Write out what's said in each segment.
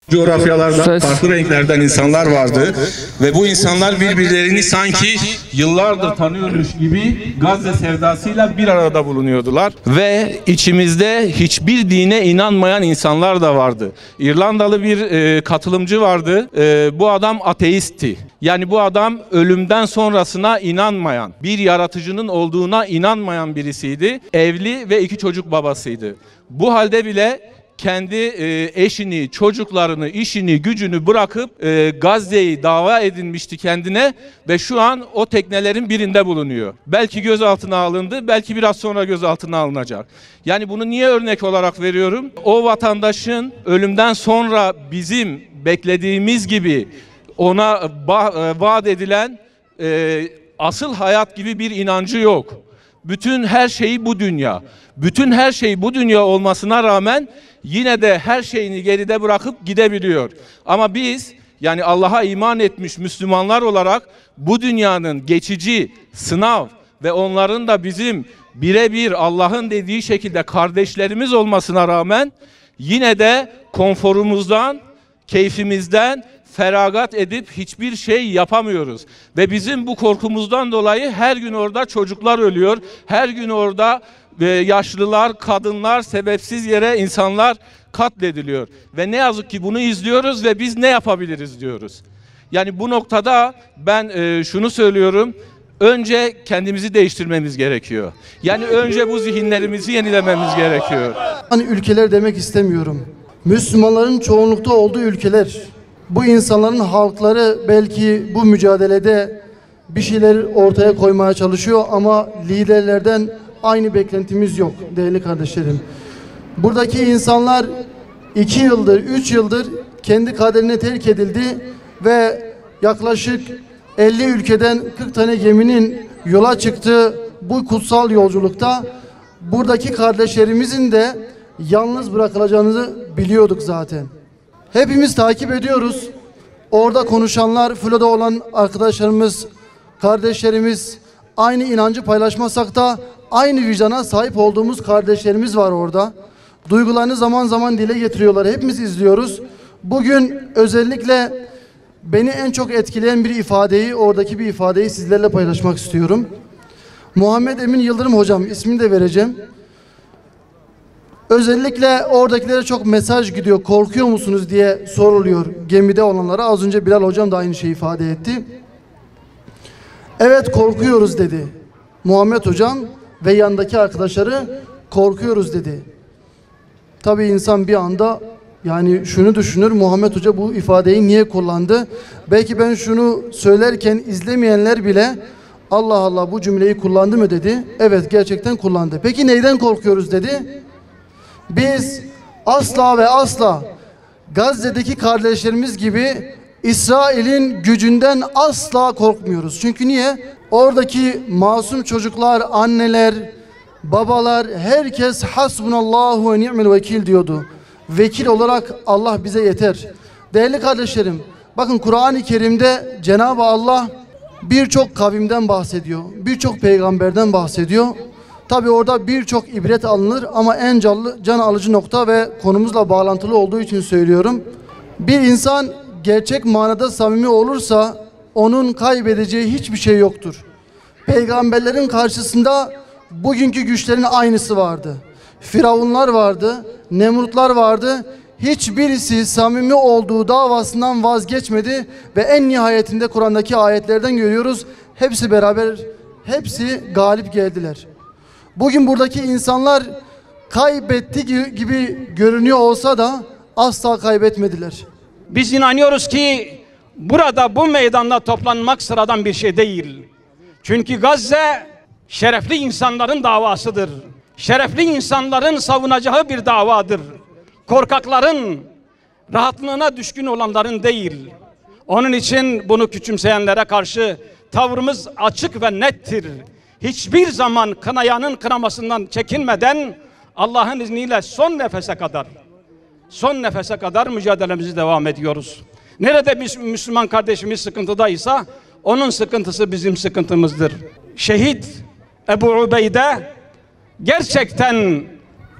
Coğrafyalarda farklı renklerden insanlar vardı ve bu insanlar birbirlerini sanki yıllardır tanıyormuş gibi Gazze sevdasıyla bir arada bulunuyordular ve içimizde hiçbir dine inanmayan insanlar da vardı. İrlandalı bir katılımcı vardı. Bu adam ateistti. Yani bu adam ölümden sonrasına inanmayan, bir yaratıcının olduğuna inanmayan birisiydi. Evli ve 2 çocuk babasıydı. Bu halde bile kendi eşini, çocuklarını, işini, gücünü bırakıp Gazze'yi dava edinmişti kendine ve şu an o teknelerin birinde bulunuyor. Belki gözaltına alındı, belki biraz sonra gözaltına alınacak. Yani bunu niye örnek olarak veriyorum? O vatandaşın ölümden sonra bizim beklediğimiz gibi ona vaat edilen asıl hayat gibi bir inancı yok. Bütün her şeyi bu dünya. Bütün her şey bu dünya olmasına rağmen yine de her şeyini geride bırakıp gidebiliyor. Ama biz yani Allah'a iman etmiş Müslümanlar olarak bu dünyanın geçici, sınav ve onların da bizim birebir Allah'ın dediği şekilde kardeşlerimiz olmasına rağmen yine de konforumuzdan, keyfimizden feragat edip hiçbir şey yapamıyoruz. Ve bizim bu korkumuzdan dolayı her gün orada çocuklar ölüyor. Her gün orada yaşlılar, kadınlar, sebepsiz yere insanlar katlediliyor. Ve ne yazık ki bunu izliyoruz ve biz ne yapabiliriz diyoruz. Yani bu noktada ben şunu söylüyorum. Önce kendimizi değiştirmemiz gerekiyor. Yani önce bu zihinlerimizi yenilememiz gerekiyor. Hani ülkeler demek istemiyorum. Müslümanların çoğunlukta olduğu ülkeler. Bu insanların halkları belki bu mücadelede bir şeyler ortaya koymaya çalışıyor ama liderlerden aynı beklentimiz yok değerli kardeşlerim. Buradaki insanlar 2 yıldır, 3 yıldır kendi kaderine terk edildi ve yaklaşık 50 ülkeden 40 tane geminin yola çıktığı bu kutsal yolculukta buradaki kardeşlerimizin de yalnız bırakılacağını biliyorduk zaten. Hepimiz takip ediyoruz. Orada konuşanlar, Flo'da olan arkadaşlarımız, kardeşlerimiz, aynı inancı paylaşmasak da aynı vicdana sahip olduğumuz kardeşlerimiz var orada. Duygularını zaman zaman dile getiriyorlar. Hepimiz izliyoruz. Bugün özellikle beni en çok etkileyen bir ifadeyi, oradaki bir ifadeyi sizlerle paylaşmak istiyorum. Muhammed Emin Yıldırım hocam, ismini de vereceğim. Özellikle oradakilere çok mesaj gidiyor. Korkuyor musunuz diye soruluyor gemide olanlara. Az önce Bilal hocam da aynı şeyi ifade etti. Evet, korkuyoruz dedi Muhammed hocam ve yanındaki arkadaşları, korkuyoruz dedi. Tabii insan bir anda yani şunu düşünür, Muhammed hoca bu ifadeyi niye kullandı? Belki ben şunu söylerken izlemeyenler bile Allah Allah bu cümleyi kullandı mı dedi. Evet, gerçekten kullandı. Peki neyden korkuyoruz dedi. Biz asla ve asla Gazze'deki kardeşlerimiz gibi İsrail'in gücünden asla korkmuyoruz. Çünkü niye? Oradaki masum çocuklar, anneler, babalar, herkes hasbunallahu ve ni'mel vekil diyordu. Vekil olarak Allah bize yeter. Değerli kardeşlerim, bakın Kur'an-ı Kerim'de Cenab-ı Allah birçok kavimden bahsediyor. Birçok peygamberden bahsediyor. Tabi orada birçok ibret alınır ama en can alıcı nokta ve konumuzla bağlantılı olduğu için söylüyorum. Bir insan gerçek manada samimi olursa onun kaybedeceği hiçbir şey yoktur. Peygamberlerin karşısında bugünkü güçlerin aynısı vardı. Firavunlar vardı, Nemrutlar vardı. hiçbirisi samimi olduğu davasından vazgeçmedi ve en nihayetinde Kur'an'daki ayetlerden görüyoruz. Hepsi beraber, hepsi galip geldiler. Bugün buradaki insanlar kaybetti gibi görünüyor olsa da asla kaybetmediler. Biz inanıyoruz ki burada bu meydanda toplanmak sıradan bir şey değil. Çünkü Gazze şerefli insanların davasıdır. Şerefli insanların savunacağı bir davadır. Korkakların, rahatlığına düşkün olanların değil. Onun için bunu küçümseyenlere karşı tavrımız açık ve nettir. Hiçbir zaman kınayanın kınamasından çekinmeden Allah'ın izniyle son nefese kadar mücadelemizi devam ediyoruz. Nerede bir Müslüman kardeşimiz sıkıntıdaysa onun sıkıntısı bizim sıkıntımızdır. Şehit Ebu Ubeyde gerçekten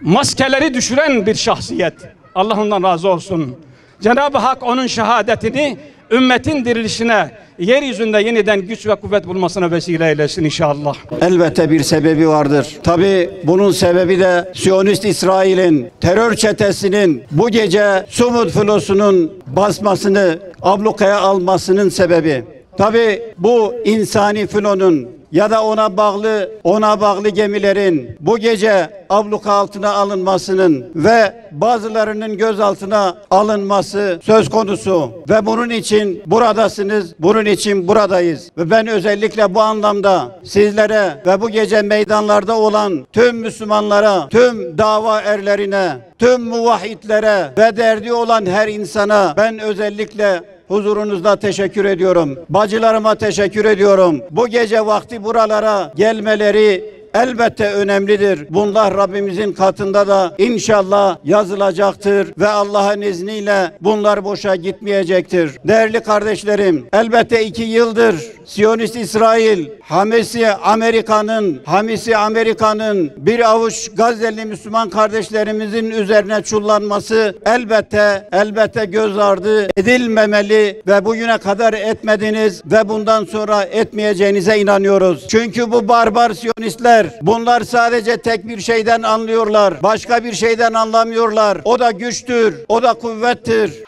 maskeleri düşüren bir şahsiyet. Allah ondan razı olsun. Cenab-ı Hak onun şehadetini ümmetin dirilişine, yeryüzünde yeniden güç ve kuvvet bulmasına vesile eylesin inşallah. Elbette bir sebebi vardır. Tabii bunun sebebi de Siyonist İsrail'in terör çetesinin bu gece Sumud filosunun basmasını, ablukaya almasının sebebi. Tabii bu insani filonun ya da ona bağlı gemilerin bu gece abluka altına alınmasının ve bazılarının gözaltına alınması söz konusu ve bunun için buradasınız, bunun için buradayız. Ve ben özellikle bu anlamda sizlere ve bu gece meydanlarda olan tüm Müslümanlara, tüm dava erlerine, tüm muvahhidlere ve derdi olan her insana ben özellikle huzurunuzda teşekkür ediyorum. Bacılarıma teşekkür ediyorum. Bu gece vakti buralara gelmeleri elbette önemlidir. Bunlar Rabbimizin katında da inşallah yazılacaktır ve Allah'ın izniyle bunlar boşa gitmeyecektir. Değerli kardeşlerim, elbette 2 yıldır Siyonist İsrail, Hamisi Amerika'nın bir avuç Gazze'li Müslüman kardeşlerimizin üzerine çullanması elbette göz ardı edilmemeli ve bugüne kadar etmediniz ve bundan sonra etmeyeceğinize inanıyoruz. Çünkü bu barbar Siyonistler, bunlar sadece tek bir şeyden anlıyorlar. Başka bir şeyden anlamıyorlar. O da güçtür, o da kuvvettir.